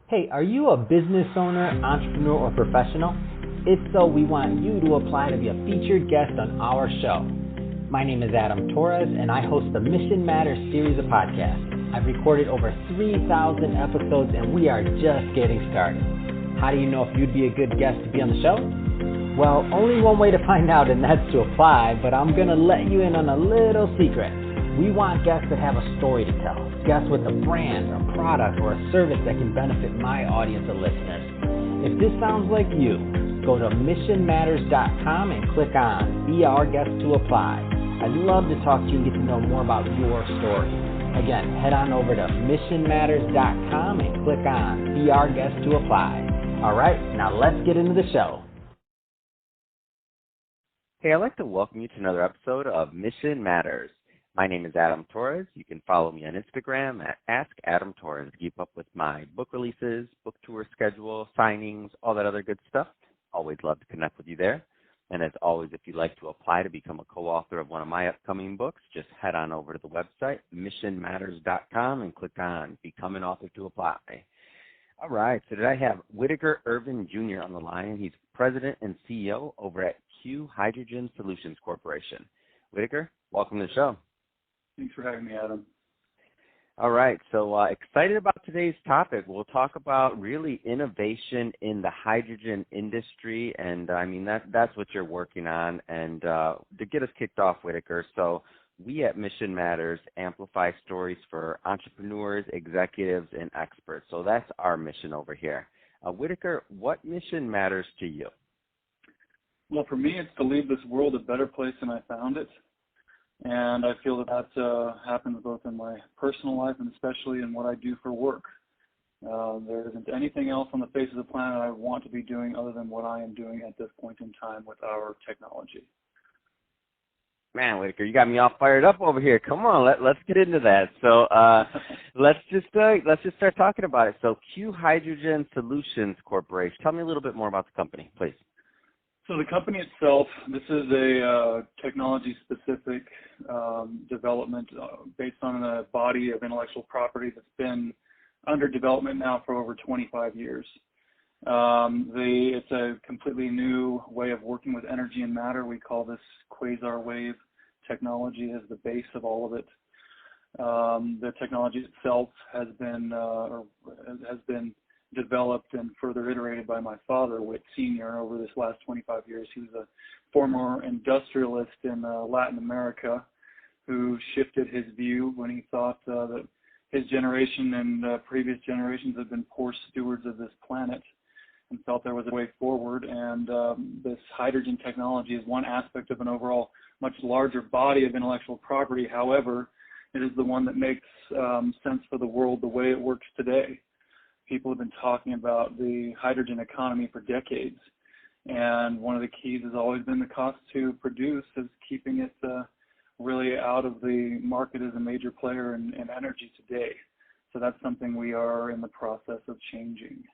Hey, are you a business owner, entrepreneur, or professional? If so, we want you to apply to be a featured guest on our show. My name is Adam Torres, and I host the Mission Matters series of podcasts. I've recorded over 3,000 episodes, and we are just getting started. How do you know if you'd be a good guest to be on the show? Well, only one way to find out, and that's to apply, but I'm going to let you in on a little secret. We want guests that have a story to tell, guests with a brand, a product, or a service that can benefit my audience of listeners. If this sounds like you, go to missionmatters.com and click on Be Our Guest to Apply. I'd love to talk to you and get to know more about your story. Again, head on over to missionmatters.com and click on Be Our Guest to Apply. All right, now let's get into the show. Hey, I'd like to welcome you to another episode of Mission Matters. My name is Adam Torres. You can follow me on Instagram at AskAdamTorres to keep up with my book releases, book tour schedule, signings, all that other good stuff. Always love to connect with you there. And as always, if you'd like to apply to become a co-author of one of my upcoming books, just head on over to the website, missionmatters.com, and click on Become an Author to Apply. All right, so today I have Whitaker Irvin Jr. on the line. He's President and CEO over at Q Hydrogen Solutions Corporation. Whitaker, welcome to the show. Thanks for having me, Adam. All right, so excited about today's topic. We'll talk about really innovation in the hydrogen industry, and I mean that's what you're working on. And to get us kicked off, Whitaker, so we at Mission Matters amplify stories for entrepreneurs, executives, and experts. So that's our mission over here. Whitaker, what mission matters to you? Well, for me, it's to leave this world a better place than I found it. And I feel that happens both in my personal life and especially in what I do for work. There isn't anything else on the face of the planet I want to be doing other than what I am doing at this point in time with our technology. Man, Whitaker, you got me all fired up over here. Come on, let's get into that. So let's just start talking about it. So Q Hydrogen Solutions Corporation. Tell me a little bit more about the company, please. So the company itself, this is a technology-specific development based on a body of intellectual property that's been under development now for over 25 years. It's a completely new way of working with energy and matter. We call this quasar wave technology as the base of all of it. The technology itself has been developed and further iterated by my father, Whit Sr., over this last 25 years. He was a former industrialist in Latin America who shifted his view when he thought that his generation and previous generations had been poor stewards of this planet and felt there was a way forward. And this hydrogen technology is one aspect of an overall much larger body of intellectual property. However, it is the one that makes sense for the world the way it works today. People have been talking about the hydrogen economy for decades, and one of the keys has always been the cost to produce, is keeping it really out of the market as a major player in energy today. So that's something we are in the process of changing.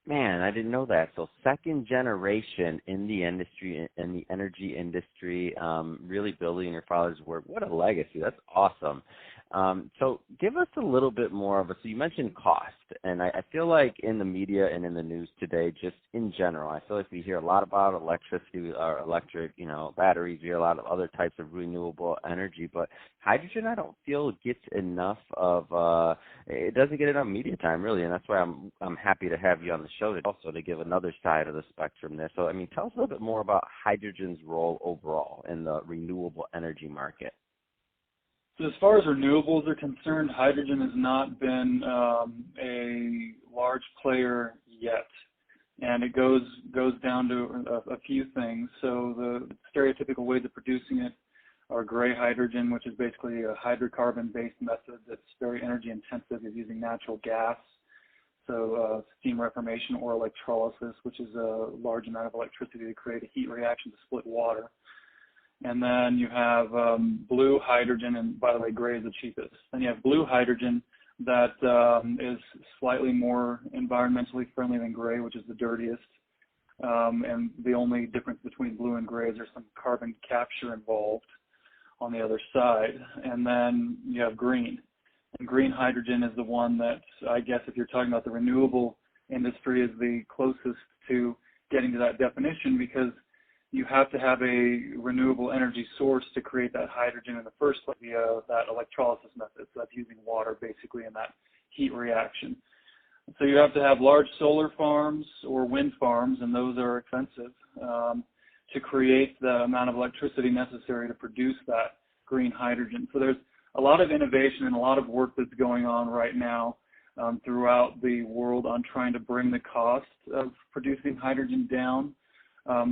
Man, I didn't know that. So second generation in the industry, in the energy industry, really building your father's work. What a legacy. That's awesome. So give us a little bit more of a, so you mentioned cost, and I feel like in the media and in the news today, just in general, I feel like we hear a lot about electricity or electric, batteries, we hear a lot of other types of renewable energy, but hydrogen I don't feel gets enough of, it doesn't get enough media time really, and that's why I'm happy to have you on the show also to give another side of the spectrum there. So, I mean, tell us a little bit more about hydrogen's role overall in the renewable energy market. So as far as renewables are concerned, hydrogen has not been a large player yet, and it goes down to a few things. So the stereotypical ways of producing it are gray hydrogen, which is basically a hydrocarbon-based method that's very energy intensive, is using natural gas. So steam reformation or electrolysis, which is a large amount of electricity to create a heat reaction to split water. And then you have blue hydrogen, and by the way, gray is the cheapest. Then you have blue hydrogen that is slightly more environmentally friendly than gray, which is the dirtiest. And the only difference between blue and gray is there's some carbon capture involved on the other side. And then you have green. And green hydrogen is the one that, I guess, if you're talking about the renewable industry, is the closest to getting to that definition, because you have to have a renewable energy source to create that hydrogen in the first place via that electrolysis method. So that's using water basically in that heat reaction. So you have to have large solar farms or wind farms, and those are expensive, to create the amount of electricity necessary to produce that green hydrogen. So there's a lot of innovation and a lot of work that's going on right now throughout the world on trying to bring the cost of producing hydrogen down.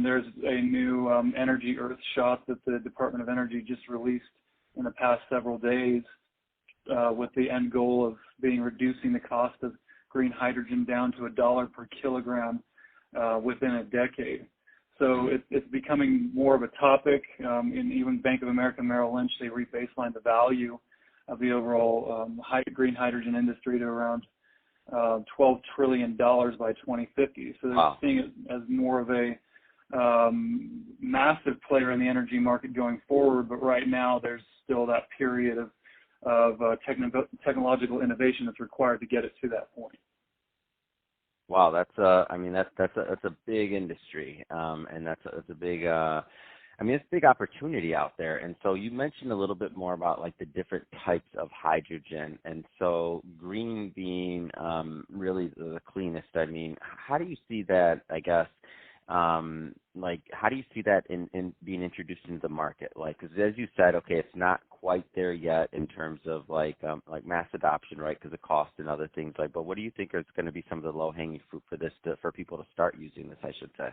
There's a new energy earth shot that the Department of Energy just released in the past several days with the end goal of reducing the cost of green hydrogen down to $1 per kilogram within a decade. So it's becoming more of a topic. In even Bank of America Merrill Lynch, they rebaselined the value of the overall green hydrogen industry to around $12 trillion by 2050. So they're seeing it as more of a massive player in the energy market going forward. But right now, there's still that period of technological innovation that's required to get it to that point. Wow, that's a big industry, and that's a big it's a big opportunity out there. And so you mentioned a little bit more about like the different types of hydrogen, and so green being really the cleanest. I mean, how do you see that? I guess. How do you see that in being introduced into the market? Like, because as you said, okay, it's not quite there yet in terms of like mass adoption, right? Because of cost and other things. But what do you think is going to be some of the low-hanging fruit for this for people to start using this? I should say.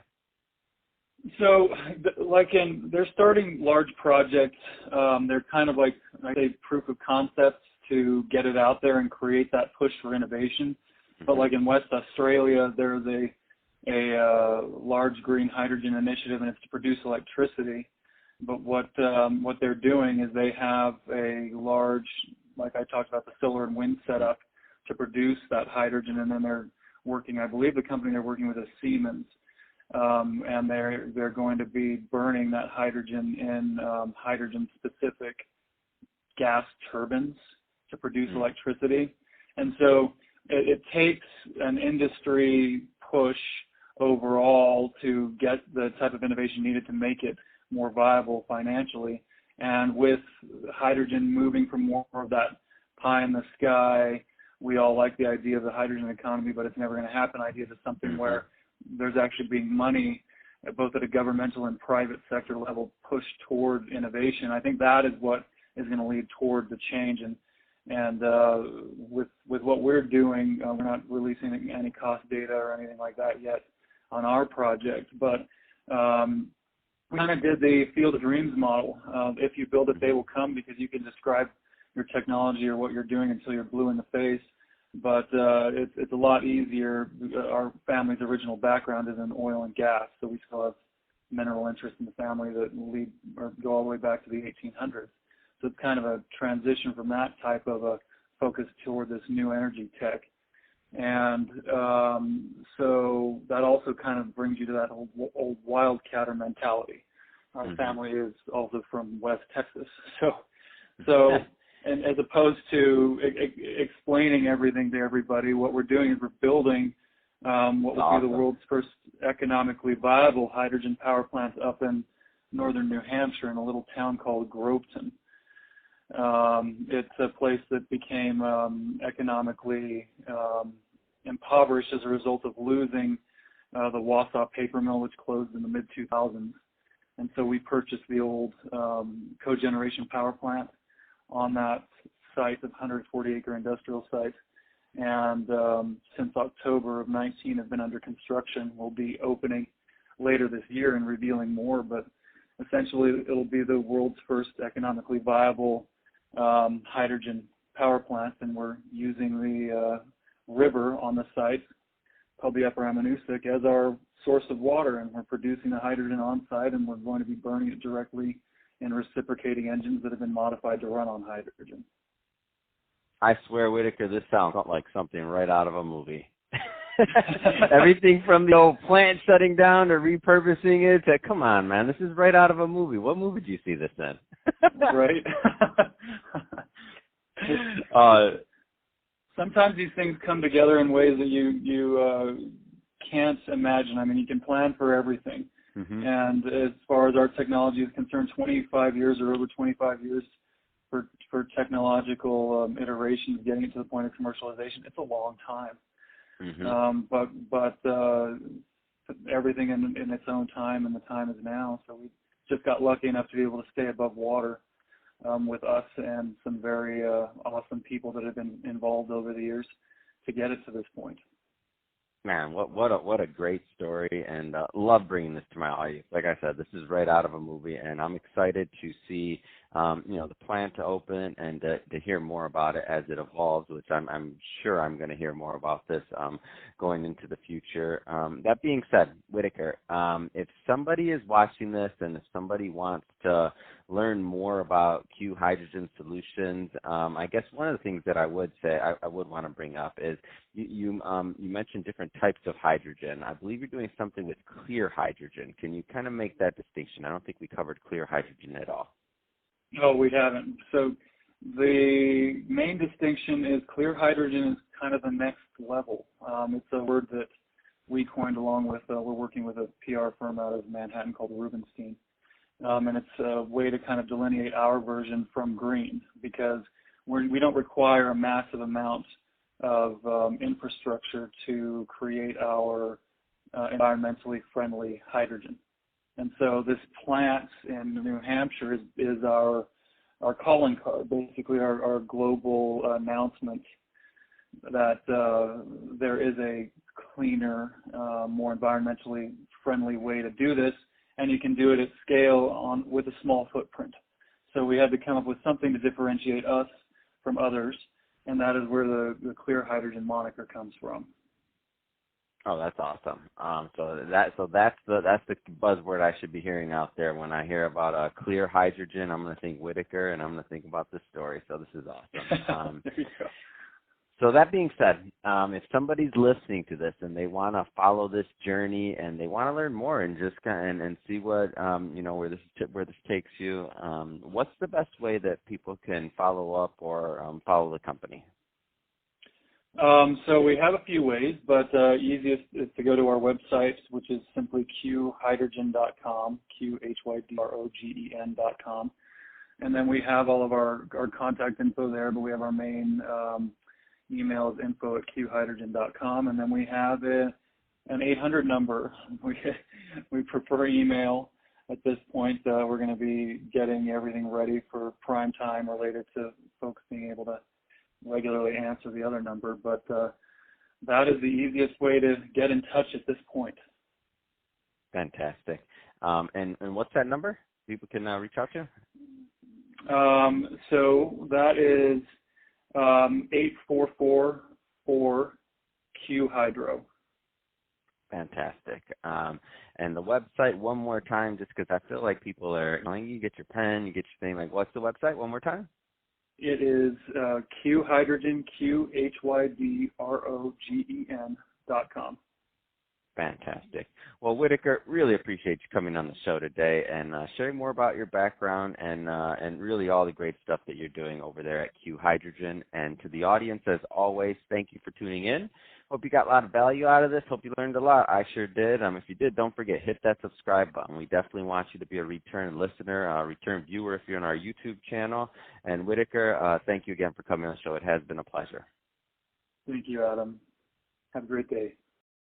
So, they're starting large projects. They're kind of like proof of concepts to get it out there and create that push for innovation. Mm-hmm. But like in West Australia, there's a large green hydrogen initiative, and it's to produce electricity. But what they're doing is they have a large, like I talked about, the solar and wind setup to produce that hydrogen, and then they're working, I believe the company they're working with is Siemens, and they're going to be burning that hydrogen in hydrogen-specific gas turbines to produce electricity. And so it takes an industry push overall to get the type of innovation needed to make it more viable financially. And with hydrogen moving from more of that pie in the sky, we all like the idea of the hydrogen economy, but it's never going to happen idea to something where there's actually being money, both at a governmental and private sector level, pushed toward innovation. I think that is what is going to lead toward the change. And with what we're doing, we're not releasing any cost data or anything like that yet on our project, but we kind of did the Field of Dreams model. If you build it, they will come, because you can describe your technology or what you're doing until you're blue in the face. But it's a lot easier. Our family's original background is in oil and gas, so we still have mineral interests in the family that lead or go all the way back to the 1800s. So it's kind of a transition from that type of a focus toward this new energy tech. And so that also kind of brings you to that old wildcatter mentality. Our family is also from West Texas. So and as opposed to explaining everything to everybody, what we're doing is we're building what will be the world's first economically viable hydrogen power plant up in northern New Hampshire in a little town called Groveton. It's a place that became economically impoverished as a result of losing the Wausau paper mill, which closed in the mid-2000s. And so we purchased the old cogeneration power plant on that site, the 140-acre industrial site. And since October of 19 have been under construction. We'll be opening later this year and revealing more, but essentially it'll be the world's first economically viable hydrogen power plant, and we're using the river on the site, called the Upper Ammonoosuc, as our source of water, and we're producing the hydrogen on site, and we're going to be burning it directly in reciprocating engines that have been modified to run on hydrogen. I swear, Whitaker, this sounds like something right out of a movie. Everything from the old plant shutting down to repurposing it to, come on, man, this is right out of a movie. What movie did you see this in? Right. Sometimes these things come together in ways that you can't imagine. I mean, you can plan for everything. Mm-hmm. And as far as our technology is concerned, 25 years or over 25 years for technological iterations, getting it to the point of commercialization, it's a long time. Mm-hmm. But everything in its own time, and the time is now. So we just got lucky enough to be able to stay above water with us and some very awesome people that have been involved over the years to get it to this point. Man, what a great story, and love bringing this to my audience. Like I said, this is right out of a movie, and I'm excited to see, the plant to open and to hear more about it as it evolves, which I'm sure I'm going to hear more about this going into the future. That being said, Whitaker, if somebody is watching this and if somebody wants to learn more about Q Hydrogen Solutions, I guess one of the things that I would say I would want to bring up is you mentioned different types of hydrogen. I believe you're doing something with clear hydrogen. Can you kind of make that distinction? I don't think we covered clear hydrogen at all. No, we haven't. So the main distinction is clear hydrogen is kind of the next level. It's a word that we coined along with, we're working with a PR firm out of Manhattan called Rubenstein. And it's a way to kind of delineate our version from green, because we don't require a massive amount of infrastructure to create our environmentally friendly hydrogen. And so this plant in New Hampshire is our calling card, basically our global announcement that there is a cleaner, more environmentally friendly way to do this, and you can do it at scale with a small footprint. So we had to come up with something to differentiate us from others, and that is where the clear hydrogen moniker comes from. Oh, that's awesome. So that's the buzzword I should be hearing out there. When I hear about clear hydrogen, I'm going to think Whitaker, and I'm going to think about this story. So this is awesome. There you go. So that being said, if somebody's listening to this and they want to follow this journey and they want to learn more and just and see what where this takes you, what's the best way that people can follow up or follow the company? So we have a few ways, but easiest is to go to our website, which is simply qhydrogen.com, qhydrogen.com. And then we have all of our contact info there, but we have our main email is info@qhydrogen.com. And then we have an 800 number. We prefer email at this point. We're going to be getting everything ready for prime time related to folks being able to regularly answer the other number, but that is the easiest way to get in touch at this point. Fantastic. And what's that number people can reach out to? So that is 8444-Q-Hydro. Fantastic. And the website one more time, just because I feel like people are, you get your pen, you get your thing, like what's the website one more time? It is qhydrogen, qhydrogen.com. Fantastic. Well, Whitaker, really appreciate you coming on the show today and sharing more about your background and really all the great stuff that you're doing over there at Q Hydrogen. And to the audience, as always, thank you for tuning in. Hope you got a lot of value out of this. Hope you learned a lot. I sure did. If you did, don't forget, hit that subscribe button. We definitely want you to be a return listener, a return viewer if you're on our YouTube channel. And Whitaker, thank you again for coming on the show. It has been a pleasure. Thank you, Adam. Have a great day.